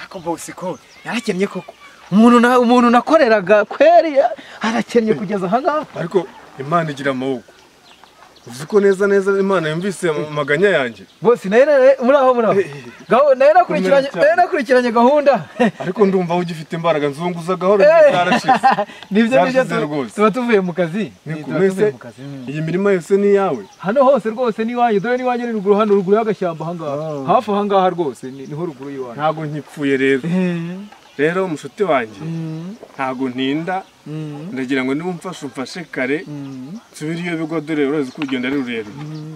Ako boss ko yarakennye koko. Umuntu nakoreraga kweri arakennye kugeza hanga. Ariko Imana igira amaboko. Uziko neza Imana yumvise maganya yanjye. Boss naye muraho. Naye nakurikiranye gahunda. Ariko ndumva ugifite imbaraga nzunguza gahoro zarashize. Nibyo tuba tuvuye mu kazi. Iyi mirima yose ni yawe. Hano hose rwose ni wanyu. Dore ni wanyu ruguru hano ruguru y'agashyamba hangaha. Hafi hangaha rwose niho ruguru yiwanyu. Ntago nkipfuye rero. Rero umushuti wanjye ntago ntinda ndagira ngo niba umfashe kare nsubire iyo bigo dore urazi ko urugendo ari rurerure.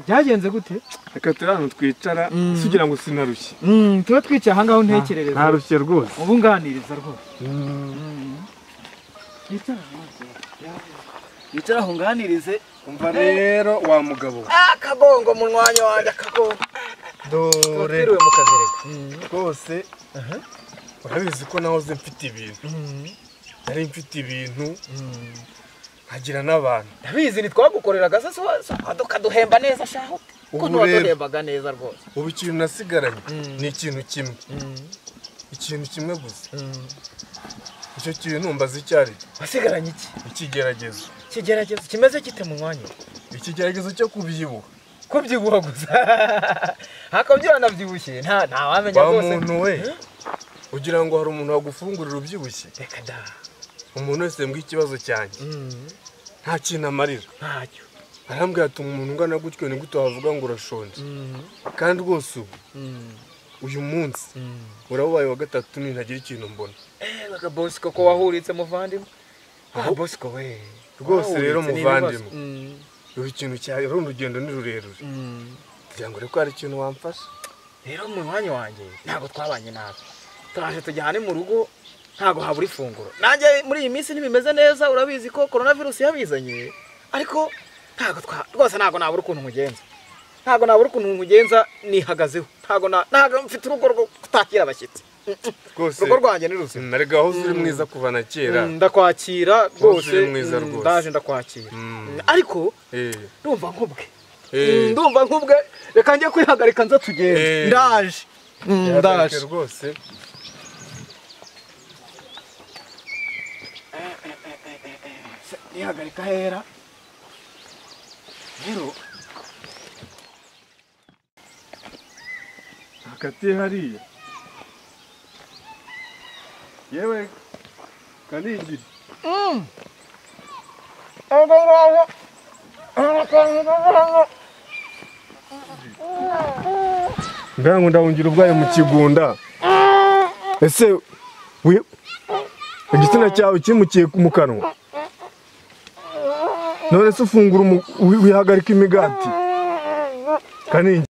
Byagenze gute? Reka turi hano twicara sugira ngo sinarushye. Tuba twicaye ahangaho ntekerereza. Ntarushye rwose. Ubu nganiriza rwose. Yicara aho nganirize. Umva rero wa mugabo. Akagongo mu mwanya wanjye akagongo. Dore mu kazereka. Rwose urabizi ko nahoze mfite ibintu. Nari mfite ibintu nkagira n'abantu. Ndabizi nitwagukoreraga se kaduhemba neza shaho. Ko ntiwaduhembaga neza rwose. Ubu ikintu nasigaranye ni ikintu kimwe. Ikintu kimwe gusa. Icyo kintu mbaza icyari. Wasigaranye iki? Ikigeragezo. Ikigeragezo kimeze kite mu mwanya? Ikigeragezo cyo kubyibuha. Kubyibuha gusa. Hakabyana nabyibushye nta wamenya rwose. Ba muntu we. Ugira ngo hari umuntu wagufungurira ubyibushye. Reka da. Umuntu wese mbwa ikibazo cyanjye. Nta kintu amarira. Ntacyo. Arambwira ati umuntu ungana gutyo ni gute wavuga ngo urashonje. Kandi rwose uyu munsi urabaye wa gatatu ntagira ikintu mbona. Baga boss koko wahuritse muvandimwe. Boss ko we. Rwose rero muvandimwe. Ubu ikintu cyawe urugendo ni rurerure. Kugira ngo reko hari ikintu wamfasha. Rero mu mwanya wanjye ntago twabanye nabi. Turaje tujyane mu rugo ntago habura ifunguro. Nanjye muri iyi minsi ntibimeze neza urabizi ko coronavirus yabizanye. Ariko rwose ntago nabura ukuntu mugenza. Ntago nabura ukuntu mugenza nihagazeho. Ntago mfite urugo rwo kutakira abashyitsi. Rwose urugo rwanjye ni ruzi. Narega aho uri mwiza kuva na kera. Ndakwakira rwose. Ndaje ndakwakira. Ariko ndumva nkubwe. Ndumva nkubwe reka njye kwihagarika nza tugende. Ndaje rwose. Nihagarika hera. Rero hakati hariya. Yewe kaningiri. Ndango ndawungira ubwayo mu kigunda. Ese igitsina cyawe kimukiye mu kanwa. None se ufungura wihagarika imigati. Kaningiri.